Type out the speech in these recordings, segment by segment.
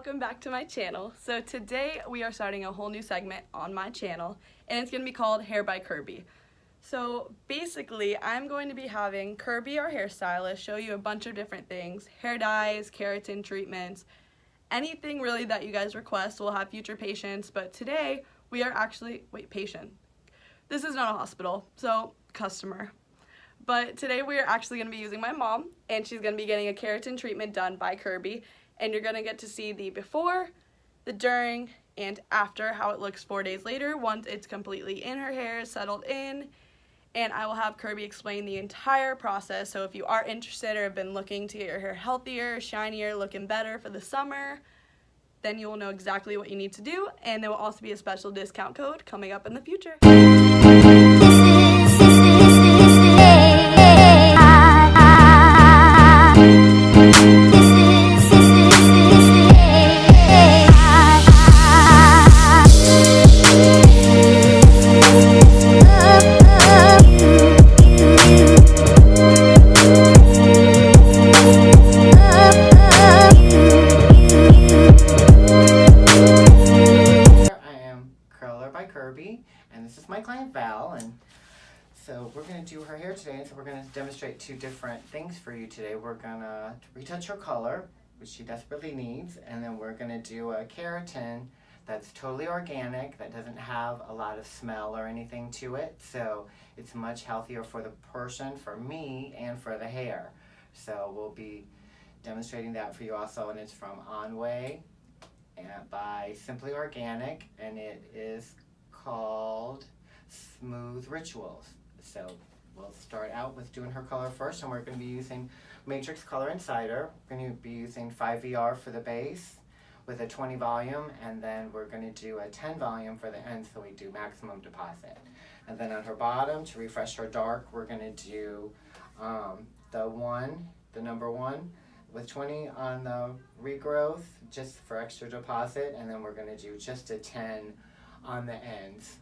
welcome back to my channel. So today we are starting a whole new segment on my channel, and it's going to be called Hair by Kirby. So basically, I'm going to be having Kirby, our hairstylist, show you a bunch of different things: hair dyes, keratin treatments, anything really that you guys request. We'll have future patients, but today we are actually, patient. This is not a hospital, so customer. But today we are actually going to be using my mom, and she's going to be getting a keratin treatment done by Kirby, and you're going to get to see the before, the during, and after, how it looks 4 days later once it's completely in her hair, settled in. And I will have Kirby explain the entire process, so if you are interested or have been looking to get your hair healthier, shinier, looking better for the summer, then you will know exactly what you need to do, and there will also be a special discount code coming up in the future. KIRBY, and this is my client Val, and so we're going to do her hair today, and so we're going to demonstrate two different things for you today. We're going to retouch her color, which she desperately needs, and then we're going to do a keratin that's totally organic, that doesn't have a lot of smell or anything to it, so it's much healthier for the person, for me, and for the hair. So we'll be demonstrating that for you also, and it's from Onway and by Simply Organic, and it is called Smooth Rituals. So we'll start out with doing her color first, and we're going to be using Matrix Color Insider. We're going to be using 5VR for the base with a 20 volume, and then we're going to do a 10 volume for the end, so we do maximum deposit. And then on her bottom, to refresh her dark, we're going to do the number one with 20 on the regrowth, just for extra deposit, and then we're going to do just a 10 on the ends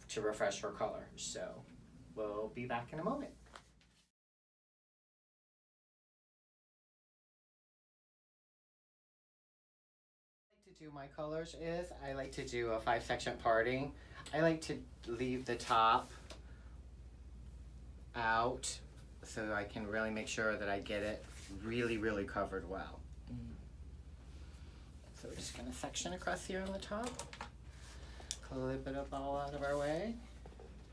to refresh her color. So we'll be back in a moment. To do my colors is I like to do a 5-section parting. I like to leave the top out so I can really make sure that I get it really covered well. So we're just going to section across here on the top, clip it up all out of our way,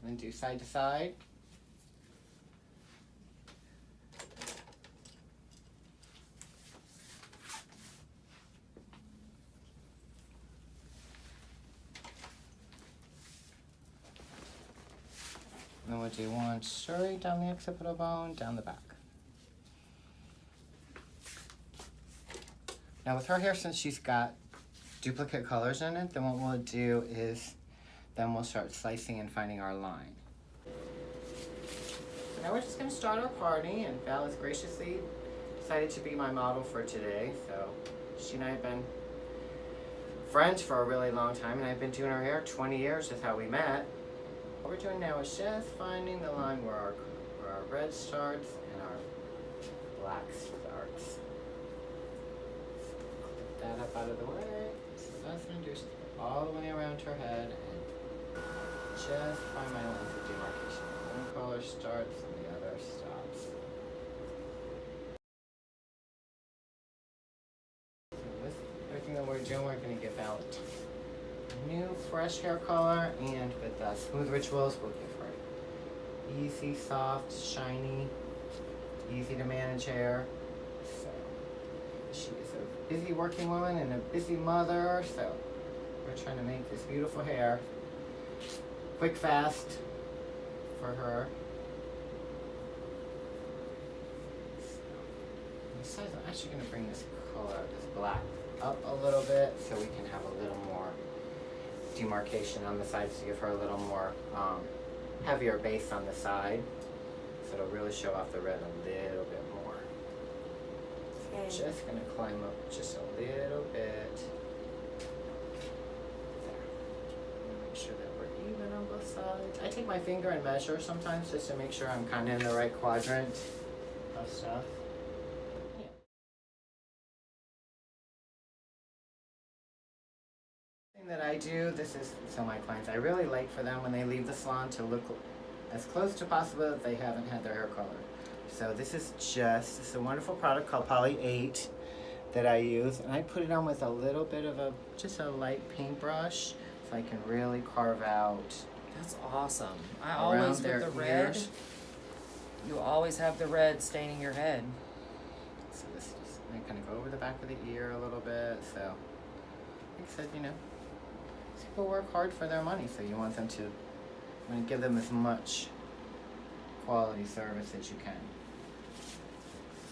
and then do side to side. And then we'll do one straight down the occipital bone, down the back. Now with her hair, since she's got duplicate colors in it, then what we'll do is then we'll start slicing and finding our line. So now we're just going to start our party, and Val has graciously decided to be my model for today. So she and I have been friends for a really long time, and I've been doing her hair 20 years is how we met. What we're doing now is just finding the line where our red starts and our black starts. That up out of the way. So that's going to do all the way around her head and just find my lines of demarcation. One color starts and the other stops. So with everything that we're doing, we're going to give Val a new fresh hair color, and with Smooth Rituals, we'll give her easy, soft, shiny, easy to manage hair. So she is a busy working woman and a busy mother, so we're trying to make this beautiful hair quick, fast for her. So, I'm actually going to bring this color, this black, up a little bit so we can have a little more demarcation on the sides to give her a little more heavier base on the side, so it'll really show off the red a little bit more. So just going to climb up just a little bit. There. Make sure that we're even on both sides. I take my finger and measure sometimes just to make sure I'm kind of in the right quadrant of stuff. that I do, this is, so my clients, I really like for them when they leave the salon to look as close to possible that they haven't had their hair colored. So this is a wonderful product called Poly 8 that I use, and I put it on with a little bit of just a light paintbrush so I can really carve out. That's awesome. I always, with the red, ears. you always have the red staining your head. So this is, I kind of go over the back of the ear a little bit, so like I said, you know, people work hard for their money, so you want them to give them as much quality service as you can.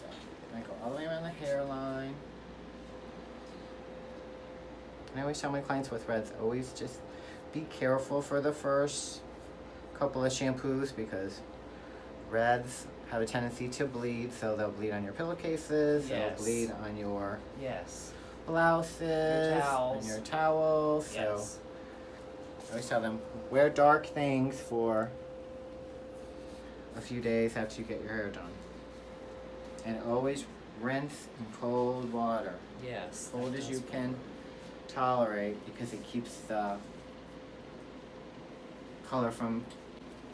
So I go all the way around the hairline. I always tell my clients with reds, always just be careful for the first couple of shampoos because reds have a tendency to bleed, so they'll bleed on your pillowcases, Yes. they'll bleed on your Yes. blouses, Your towels. on your towels. Yes. So I always tell them, wear dark things for a few days after you get your hair done. And always rinse in cold water. Yes. Cold that as you does can work. tolerate because it keeps the color from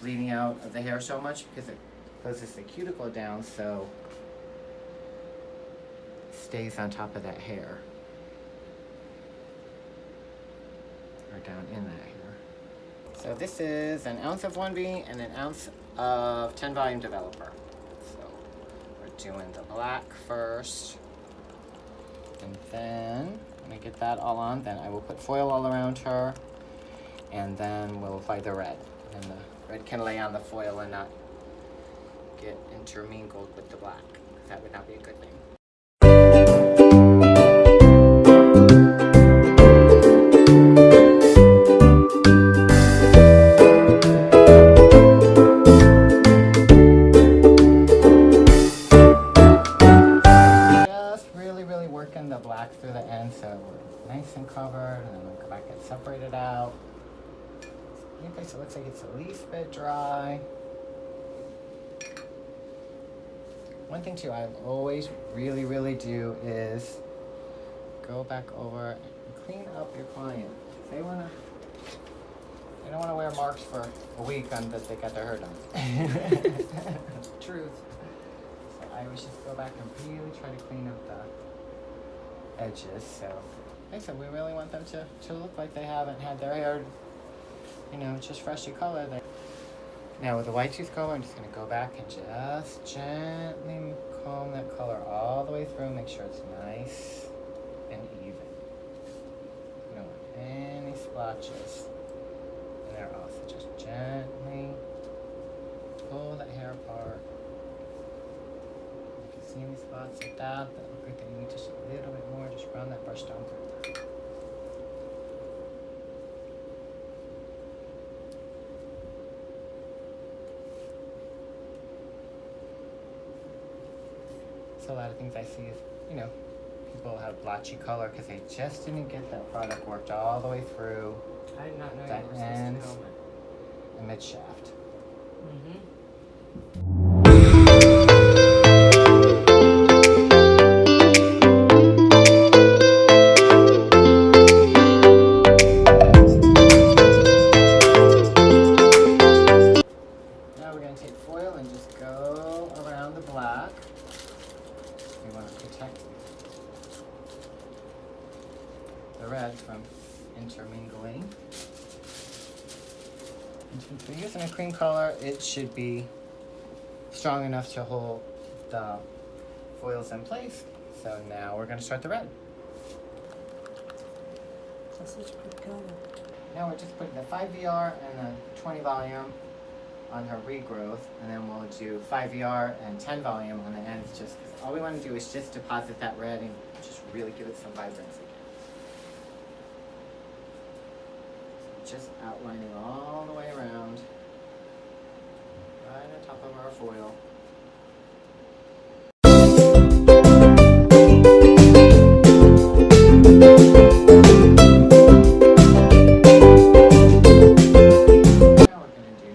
bleeding out of the hair so much because it closes the cuticle down so it stays on top of that hair. Or down in that hair. So this is an ounce of 1B and an ounce of 10 volume developer. So we're doing the black first. And then when I get that all on, then I will put foil all around her. And then we'll apply the red. And the red can lay on the foil and not get intermingled with the black. That would not be a good thing. Working the black through the end so we're nice and covered, and then we'll go back and separate it out. Any place it looks like it's the least bit dry. One thing too I always really do is go back over and clean up your client. They don't want to wear marks for a week on that they got their hair done. Truth. So I always just go back and really try to clean up the edges. So like I said, we really want them to look like they haven't had their hair, you know, just freshly colored. Now with the white tooth comb, I'm just going to go back and just gently comb that color all the way through, make sure it's nice and even. We don't want any splotches in there also. Just gently pull that hair apart. If you see any spots like that look like they need just a little bit more, just run that brush down through there. So a lot of things I see is, you know, people have blotchy color because they just didn't get that product worked all the way through I did not know that you were supposed ends to film it. the mid shaft. Mm-hmm. Now we're going to take foil and just go around the black. We want to protect the red from intermingling. And since we're using a cream color, it should be strong enough to hold the foils in place. So now we're going to start the red. That's such a good color. Now we're just putting the 5 VR and the 20 volume on her regrowth, and then we'll do 5 VR and 10 volume on the ends, just because all we want to do is just deposit that red and just really give it some vibrancy. Just outlining all the way around, right on top of our foil.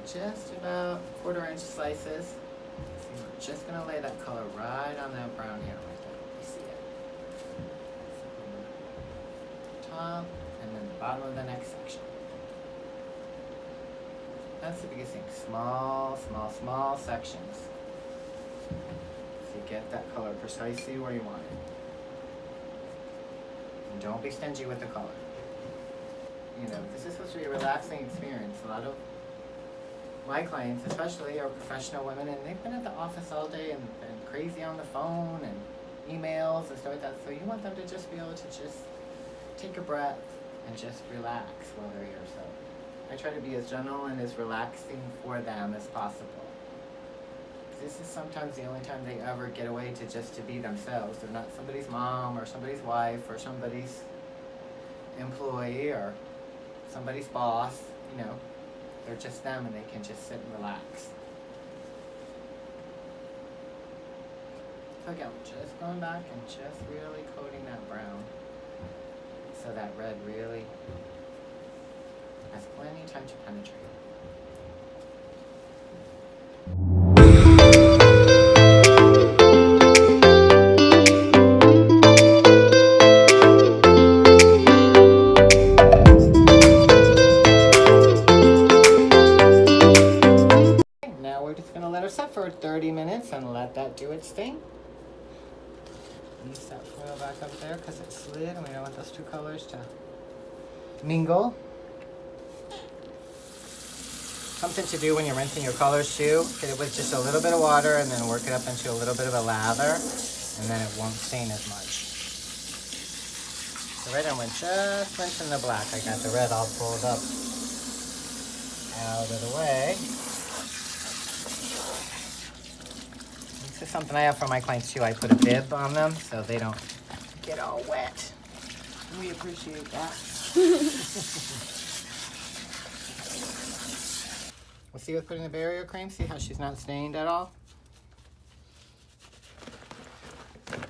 Just about 1/4 inch slices. So we're just going to lay that color right on that brown hair right there. You see it. top and then the bottom of the next section. That's the biggest thing. Small, small, small sections. So you get that color precisely where you want it. And don't be stingy with the color. You know, this is supposed to be a relaxing experience. A lot of my clients, especially, are professional women, and they've been at the office all day and been crazy on the phone and emails and stuff like that. So you want them to just be able to just take a breath and just relax while they're here. So I try to be as gentle and as relaxing for them as possible. This is sometimes the only time they ever get away to be themselves. They're not somebody's mom or somebody's wife or somebody's employee or somebody's boss, you know. They're just them and they can just sit and relax. So again, just going back and just really coating that brown so that red really has plenty of time to penetrate. Now we're just going to let her set for 30 minutes and let that do its thing. Use that foil back up there because it slid and we don't want those two colors to mingle. Something to do when you're rinsing your colors too. Get it with just a little bit of water and then work it up into a little bit of a lather, and then it won't stain as much. So right now we're just rinsing the black. I got the red all pulled up out of the way. This is something I have for my clients too. I put a bib on them so they don't get all wet. We appreciate that. We'll see with putting the barrier cream. See how she's not stained at all?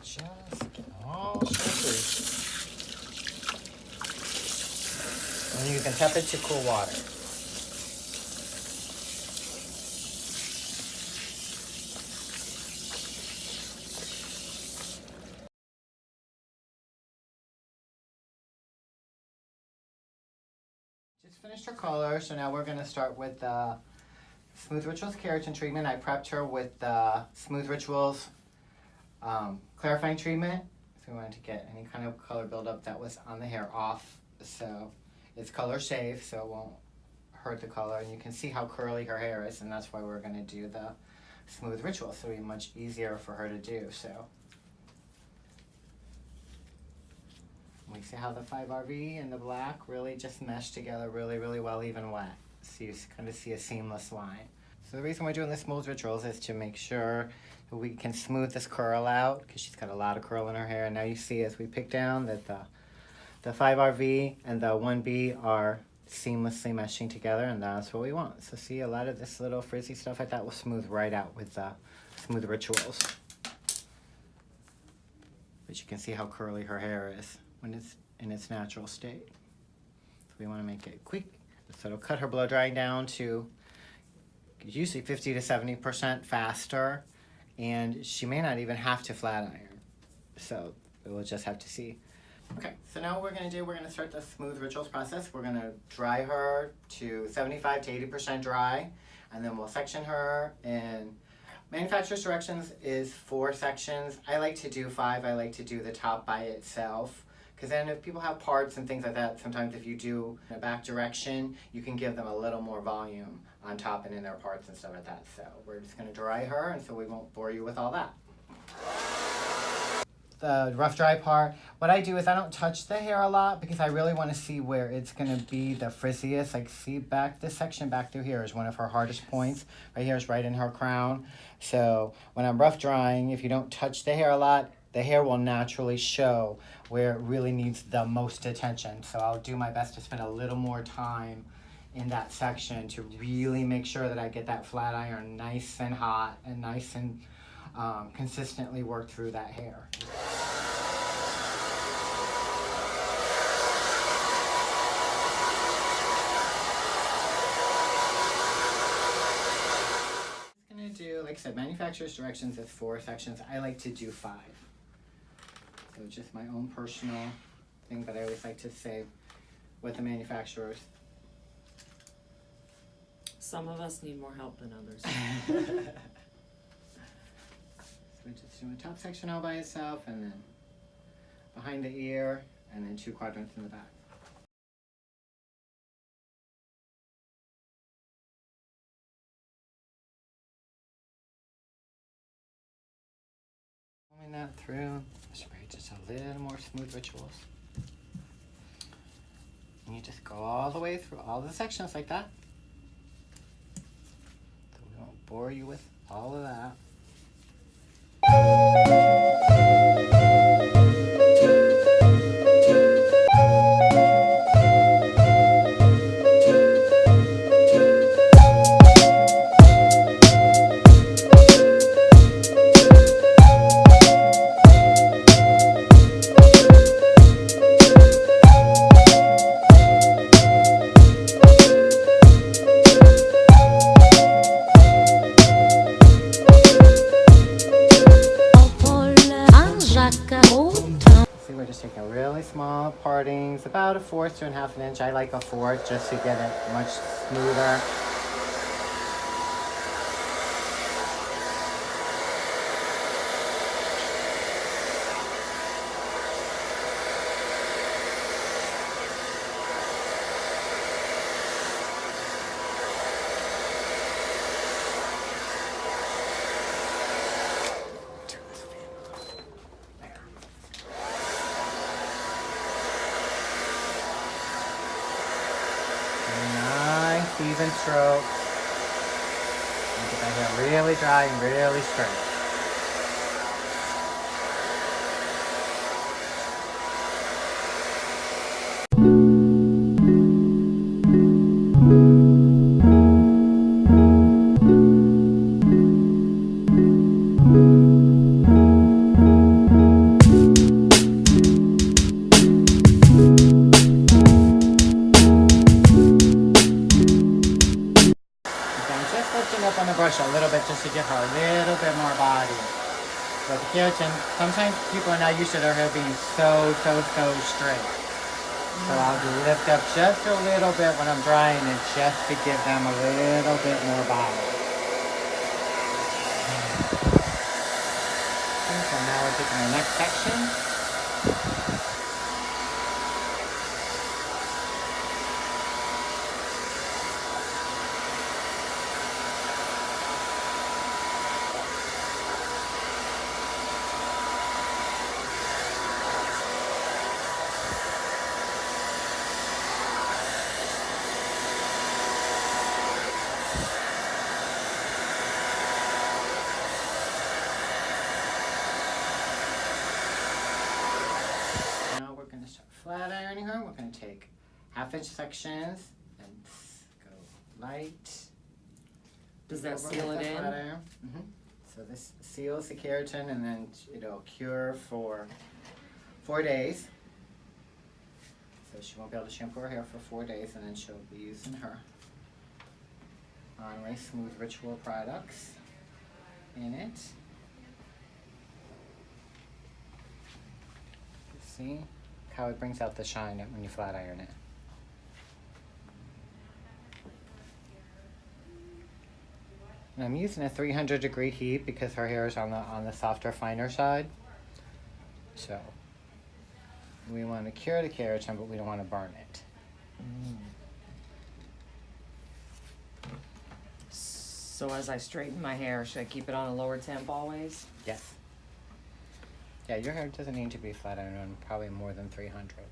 Just get all slippery. And you can tap it to cool water. Just finished her color, so now we're going to start with the Smooth Rituals Keratin treatment. I prepped her with the Smooth Rituals clarifying treatment. So we wanted to get any kind of color buildup that was on the hair off. So it's color safe, so it won't hurt the color. And you can see how curly her hair is, and that's why we're going to do the Smooth Rituals. So it'll be much easier for her to do. So we see how the 5RV and the black really just mesh together really, really well, even wet. So you kind of see a seamless line. So the reason we're doing the Smooth Rituals is to make sure that we can smooth this curl out, because she's got a lot of curl in her hair. And now you see as we pick down that the 5RV and the 1B are seamlessly meshing together, and that's what we want. So see, a lot of this little frizzy stuff like that will smooth right out with the Smooth Rituals. But you can see how curly her hair is when it's in its natural state. So we want to make it quick. So it'll cut her blow drying down to usually 50 to 70% faster, and she may not even have to flat iron. So we'll just have to see. Okay, so now what we're going to do, we're going to start the Smooth Rituals process. We're going to dry her to 75 to 80% dry, and then we'll section her. And manufacturer's directions is 4 sections. I like to do 5. I like to do the top by itself. Because then if people have parts and things like that, sometimes if you do a back direction, you can give them a little more volume on top and in their parts and stuff like that. So we're just going to dry her, and so we won't bore you with all that. The rough dry part, what I do is I don't touch the hair a lot because I really want to see where it's going to be the frizziest. Like see back, this section back through here is one of her hardest points. Right here is right in her crown. So when I'm rough drying, if you don't touch the hair a lot, the hair will naturally show where it really needs the most attention. So I'll do my best to spend a little more time in that section to really make sure that I get that flat iron nice and hot and nice and consistently work through that hair. I'm gonna do, like I said, manufacturer's directions is 4 sections. I like to do 5. So just my own personal thing, but I always like to say what the manufacturers. Some of us need more help than others. So we're just doing the top section all by itself, and then behind the ear, and then 2 quadrants in the back. Pulling that through, spray just a little more smooth rituals. And you just go all the way through all the sections like that. So we won't bore you with all of that. See, we're just taking really small partings, about 1/4 to 1/2 inch. I like 1/4 just to get it much smoother. Nice even strokes. And get that hair really dry and really straight. Up on the brush a little bit just to give her a little bit more body. But the keratin, sometimes people are not used to their hair being so straight. So I'll do lift up just a little bit when I'm drying it just to give them a little bit more body. Okay, so now we're taking our next section. Flat ironing her, we're going to take 1/2 inch sections and go light. Does that seal it in? So this seals the keratin, and then it'll cure for 4 days. So she won't be able to shampoo her hair for 4 days, and then she'll be using her Onway Smooth Ritual products in it. See how it brings out the shine when you flat iron it. And I'm using a 300-degree heat because her hair is on the softer, finer side. So we want to cure the keratin, but we don't want to burn it. So as I straighten my hair, should I keep it on a lower temp always? Yes. Yeah, your hair doesn't need to be flat ironed on probably more than 300.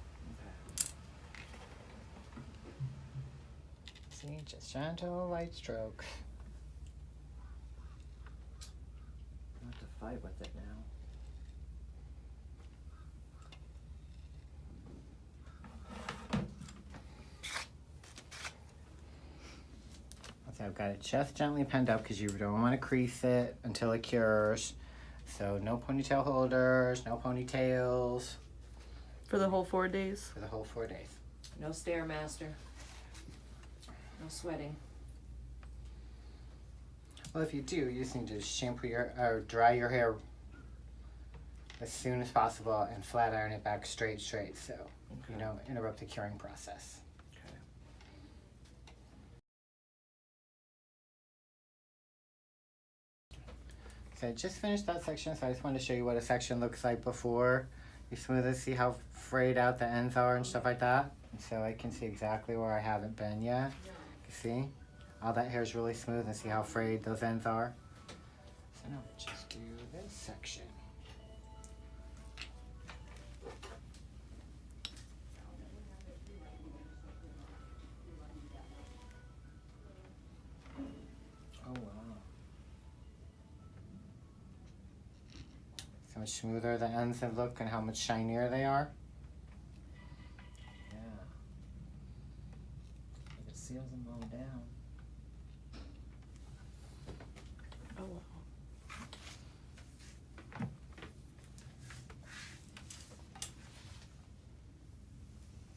See, just gentle light strokes. I have to fight with it now. Okay, I've got it just gently penned up because you don't want to crease it until it cures. So no ponytail holders, no ponytails. For the whole 4 days? For the whole 4 days. No Stairmaster. No sweating. Well, if you do, you just need to shampoo or dry your hair as soon as possible and flat iron it back straight so you don't interrupt the curing process. So I just finished that section, so I just wanted to show you what a section looks like before you smooth it. See how frayed out the ends are and stuff like that? And so I can see exactly where I haven't been yet. You see? All that hair is really smooth, and see how frayed those ends are? So now just do this section. Oh wow. How much smoother the ends have looked and how much shinier they are. Yeah. It seals them all down. Oh wow.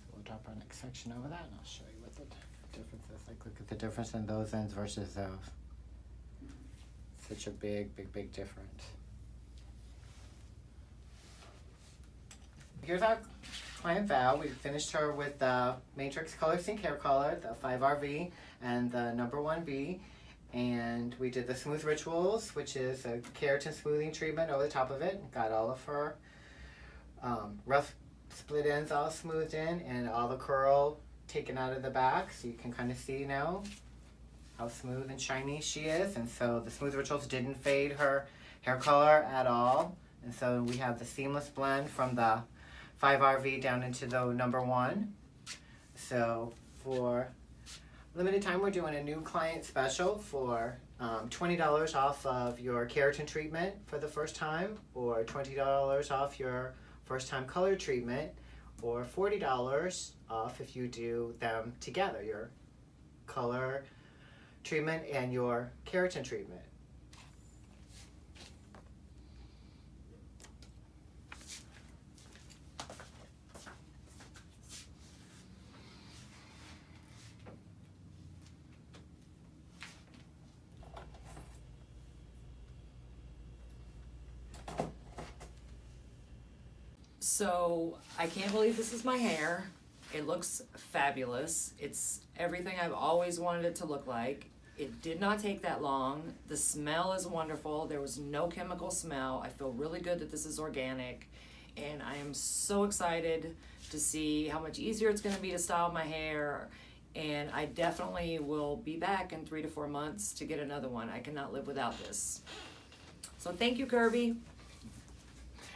So we'll drop our next section over that and I'll show you what the difference is. Like, look at the difference in those ends versus those. Such a big difference. Here's our client Val. We finished her with the Matrix Color Sync Hair Color, the 5RV and the number 1B. And we did the Smooth Rituals, which is a keratin smoothing treatment over the top of it. Got all of her rough split ends all smoothed in and all the curl taken out of the back. So you can kind of see now how smooth and shiny she is. And so the Smooth Rituals didn't fade her hair color at all. And so we have the seamless blend from the 5RV down into the number 1. So for limited time, we're doing a new client special for $20 off of your keratin treatment for the first time, or $20 off your first time color treatment, or $40 off if you do them together, your color treatment and your keratin treatment. So I can't believe this is my hair. It looks fabulous. It's everything I've always wanted it to look like. It did not take that long. The smell is wonderful. There was no chemical smell. I feel really good that this is organic. And I am so excited to see how much easier it's going to be to style my hair. And I definitely will be back in 3 to 4 months to get another one. I cannot live without this. So thank you, Kirby.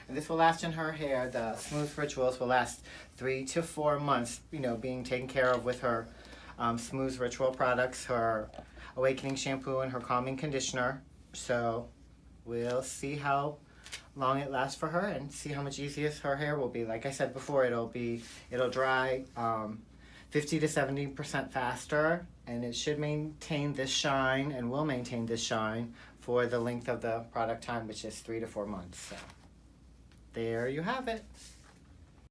And this will last in her hair. The Smooth Rituals will last 3 to 4 months, you know, being taken care of with her Smooth Ritual products, her Awakening Shampoo and her Calming Conditioner. So we'll see how long it lasts for her and see how much easier her hair will be. Like I said before, it'll dry 50 to 70% faster, and it should maintain this shine and will maintain this shine for the length of the product time, which is 3 to 4 months. So there you have it.